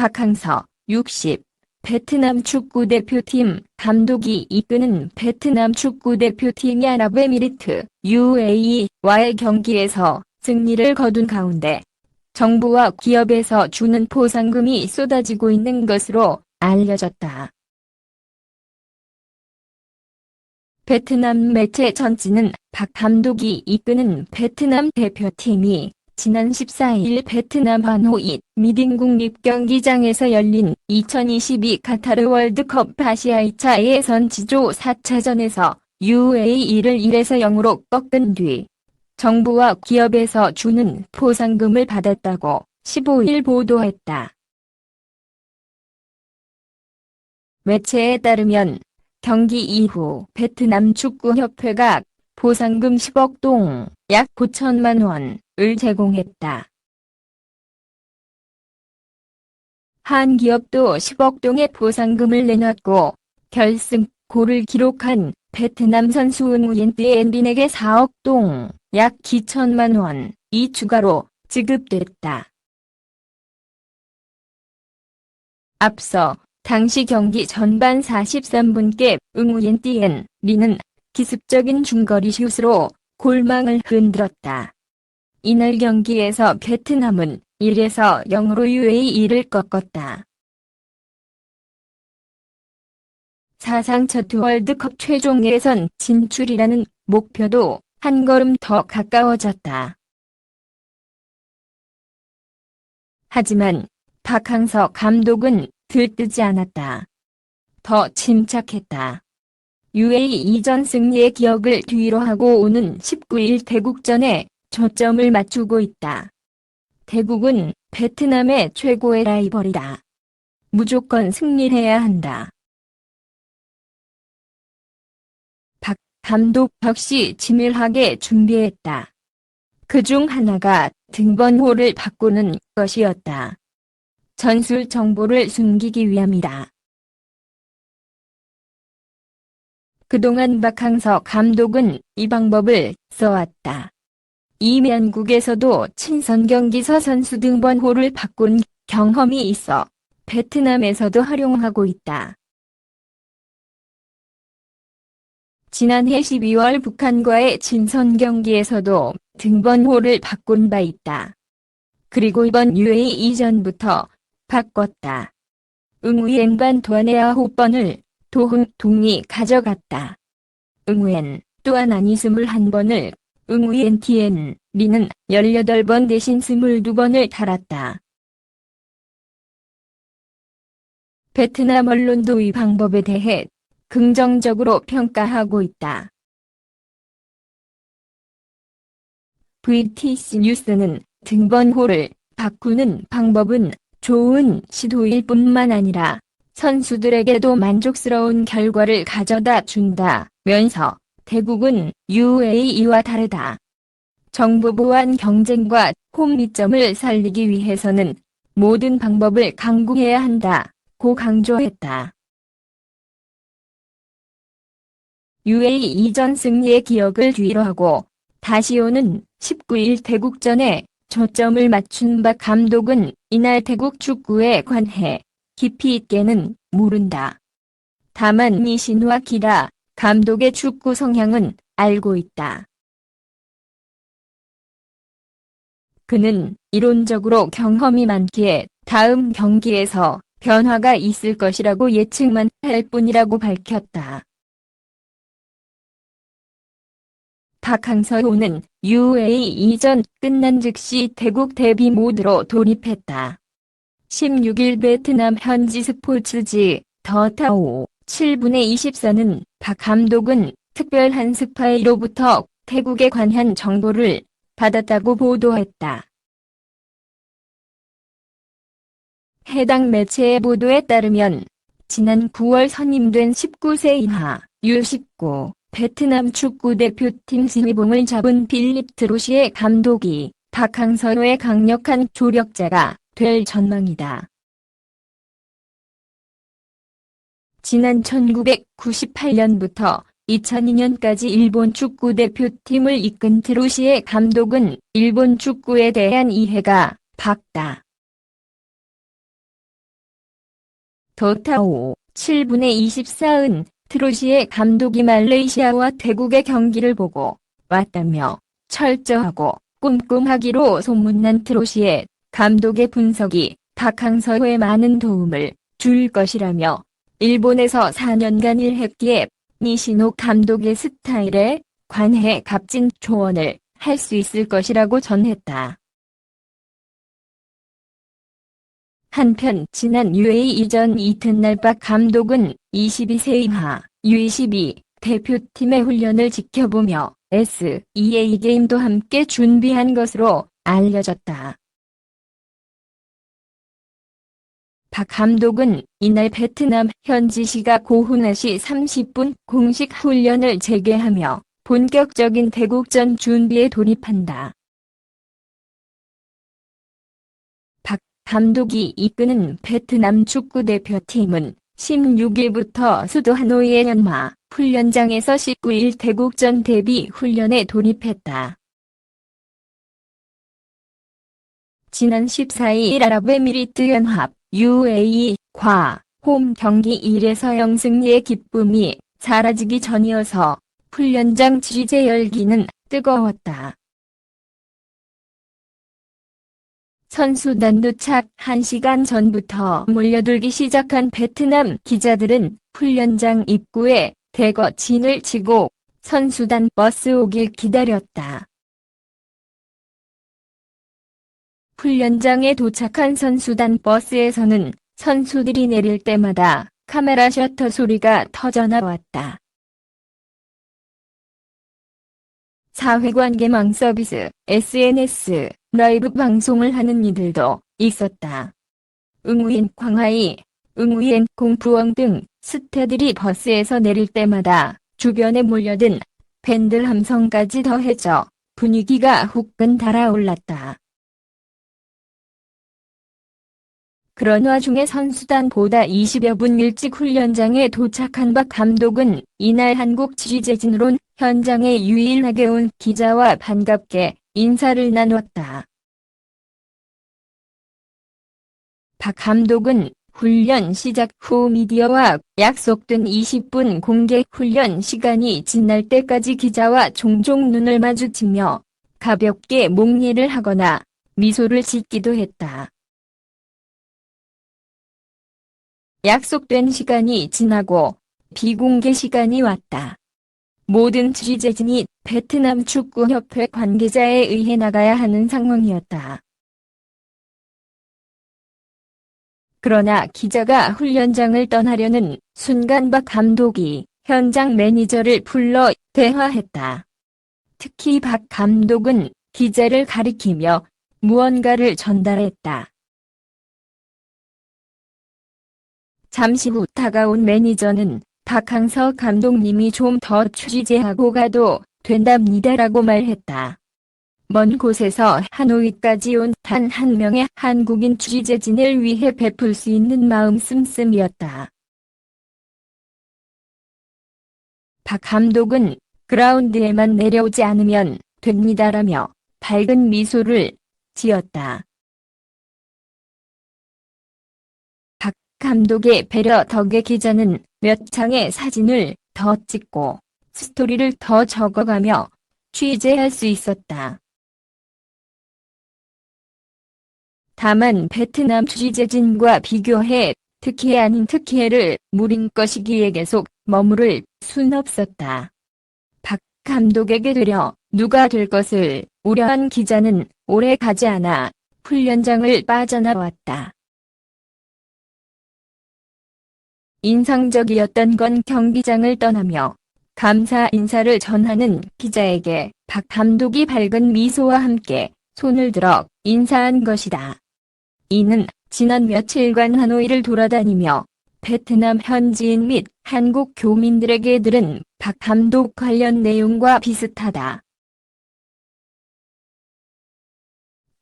박항서 60. 베트남 축구대표팀 감독이 이끄는 베트남 축구대표팀이 아랍에미리트 UAE와의 경기에서 승리를 거둔 가운데 정부와 기업에서 주는 보상금이 쏟아지고 있는 것으로 알려졌다. 베트남 매체 전지는 박 감독이 이끄는 베트남 대표팀이 지난 14일 베트남 하노이 미딘 국립경기장에서 열린 2022 카타르 월드컵 아시아 2차 예선 지조 4차전에서 UAE를 1에서 0으로 꺾은 뒤 정부와 기업에서 주는 보상금을 받았다고 15일 보도했다. 매체에 따르면 경기 이후 베트남 축구협회가 보상금 10억 동, 약 9천만 원을 제공했다. 한 기업도 10억 동의 보상금을 내놨고 결승골을 기록한 베트남 선수 응우옌 띠엔빈에게 4억 동, 약 2천만 원이 추가로 지급됐다. 앞서 당시 경기 전반 43분께 응우옌 띠엔 리는 기습적인 중거리 슛으로 골망을 흔들었다. 이날 경기에서 베트남은 1에서 0으로 UAE를 꺾었다. 사상 첫 월드컵 최종 예선 진출이라는 목표도 한 걸음 더 가까워졌다. 하지만 박항서 감독은 들뜨지 않았다. 더 침착했다. UAE 이전 승리의 기억을 뒤로 하고 오는 19일 태국전에 초점을 맞추고 있다. 태국은 베트남의 최고의 라이벌이다. 무조건 승리해야 한다. 박 감독 역시 치밀하게 준비했다. 그중 하나가 등번호를 바꾸는 것이었다. 전술 정보를 숨기기 위함이다. 그동안 박항서 감독은 이 방법을 써왔다. 이면국에서도 친선 경기서 선수 등번호를 바꾼 경험이 있어 베트남에서도 활용하고 있다. 지난해 12월 북한과의 친선 경기에서도 등번호를 바꾼 바 있다. 그리고 이번 UAE 이전부터 바꿨다. 응우옌 반투안의 9번을 도흥동이 가져갔다. 응우옌 또한 아니 21번을 응우옌 티엔 리는 18번 대신 22번을 달았다. 베트남 언론도 이 방법에 대해 긍정적으로 평가하고 있다. VTC 뉴스는 등번호를 바꾸는 방법은 좋은 시도일 뿐만 아니라 선수들에게도 만족스러운 결과를 가져다 준다면서 태국은 UAE와 다르다. 정부 보완 경쟁과 혼미점을 살리기 위해서는 모든 방법을 강구해야 한다고 강조했다. UAE 이전 승리의 기억을 뒤로 하고 다시 오는 19일 태국전에 초점을 맞춘 박 감독은 이날 태국 축구에 관해 깊이 있게는 모른다. 다만 미신와 기라 감독의 축구 성향은 알고 있다. 그는 이론적으로 경험이 많기에 다음 경기에서 변화가 있을 것이라고 예측만 할 뿐이라고 밝혔다. 박항서호는 UAE 이전 끝난 즉시 태국 대비 모드로 돌입했다. 16일 베트남 현지 스포츠지 더타오 7분의 24는 박 감독은 특별한 스파이로부터 태국에 관한 정보를 받았다고 보도했다. 해당 매체의 보도에 따르면 지난 9월 선임된 19세 이하 U19 베트남 축구대표팀 지휘봉을 잡은 필립 트로시의 감독이 박항서호의 강력한 조력자가 될 전망이다. 지난 1998년부터 2002년까지 일본 축구대표팀을 이끈 트로시의 감독은 일본 축구에 대한 이해가 밝다. 더타오 7분의 24은 트로시의 감독이 말레이시아와 태국의 경기를 보고 왔다며 철저하고 꼼꼼하기로 소문난 트로시의 감독의 분석이 박항서에 많은 도움을 줄 것이라며 일본에서 4년간 일했기에 니시노 감독의 스타일에 관해 값진 조언을 할 수 있을 것이라고 전했다. 한편 지난 UAE 이전 이튿날 박 감독은 22세 이하 U22 대표팀의 훈련을 지켜보며 SEA 게임도 함께 준비한 것으로 알려졌다. 박 감독은 이날 베트남 현지 시각 오후 4시 30분 공식 훈련을 재개하며 본격적인 태국전 준비에 돌입한다. 박 감독이 이끄는 베트남 축구대표팀은 16일부터 수도 하노이의 연마 훈련장에서 19일 태국전 대비 훈련에 돌입했다. 지난 14일 아랍에미리트 연합 UAE과 홈 경기 1에서 0승리의 기쁨이 사라지기 전이어서 훈련장 취재 열기는 뜨거웠다. 선수단 도착 1시간 전부터 몰려들기 시작한 베트남 기자들은 훈련장 입구에 대거 진을 치고 선수단 버스 오길 기다렸다. 훈련장에 도착한 선수단 버스에서는 선수들이 내릴 때마다 카메라 셔터 소리가 터져나왔다. 사회관계망 서비스, SNS, 라이브 방송을 하는 이들도 있었다. 응우엔 광하이, 응우엔 공푸엉 등 스타들이 버스에서 내릴 때마다 주변에 몰려든 팬들 함성까지 더해져 분위기가 후끈 달아올랐다. 그런 와중에 선수단보다 20여 분 일찍 훈련장에 도착한 박 감독은 이날 한국 취재진으론 현장에 유일하게 온 기자와 반갑게 인사를 나눴다. 박 감독은 훈련 시작 후 미디어와 약속된 20분 공개 훈련 시간이 지날 때까지 기자와 종종 눈을 마주치며 가볍게 목례를 하거나 미소를 짓기도 했다. 약속된 시간이 지나고 비공개 시간이 왔다. 모든 취재진이 베트남 축구협회 관계자에 의해 나가야 하는 상황이었다. 그러나 기자가 훈련장을 떠나려는 순간 박 감독이 현장 매니저를 불러 대화했다. 특히 박 감독은 기자를 가리키며 무언가를 전달했다. 잠시 후 다가온 매니저는 박항서 감독님이 좀 더 취재하고 가도 된답니다라고 말했다. 먼 곳에서 하노이까지 온 단 한 명의 한국인 취재진을 위해 베풀 수 있는 마음 씀씀이었다. 박 감독은 그라운드에만 내려오지 않으면 됩니다라며 밝은 미소를 지었다. 박 감독의 배려 덕에 기자는 몇 장의 사진을 더 찍고 스토리를 더 적어가며 취재할 수 있었다. 다만 베트남 취재진과 비교해 특혜 아닌 특혜를 물은 것이기에 계속 머무를 순 없었다. 박 감독에게 되려 누가 될 것을 우려한 기자는 오래 가지 않아 훈련장을 빠져나왔다. 인상적이었던 건 경기장을 떠나며 감사 인사를 전하는 기자에게 박 감독이 밝은 미소와 함께 손을 들어 인사한 것이다. 이는 지난 며칠간 하노이를 돌아다니며 베트남 현지인 및 한국 교민들에게 들은 박 감독 관련 내용과 비슷하다.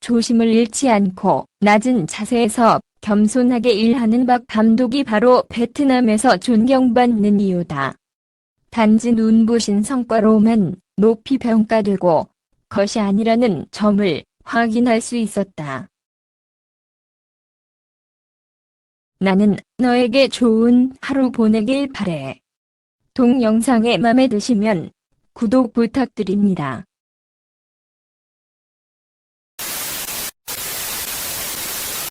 조심을 잃지 않고 낮은 자세에서 겸손하게 일하는 박 감독이 바로 베트남에서 존경받는 이유다. 단지 눈부신 성과로만 높이 평가되고 것이 아니라는 점을 확인할 수 있었다. 나는 너에게 좋은 하루 보내길 바래. 동영상에 맘에 드시면 구독 부탁드립니다.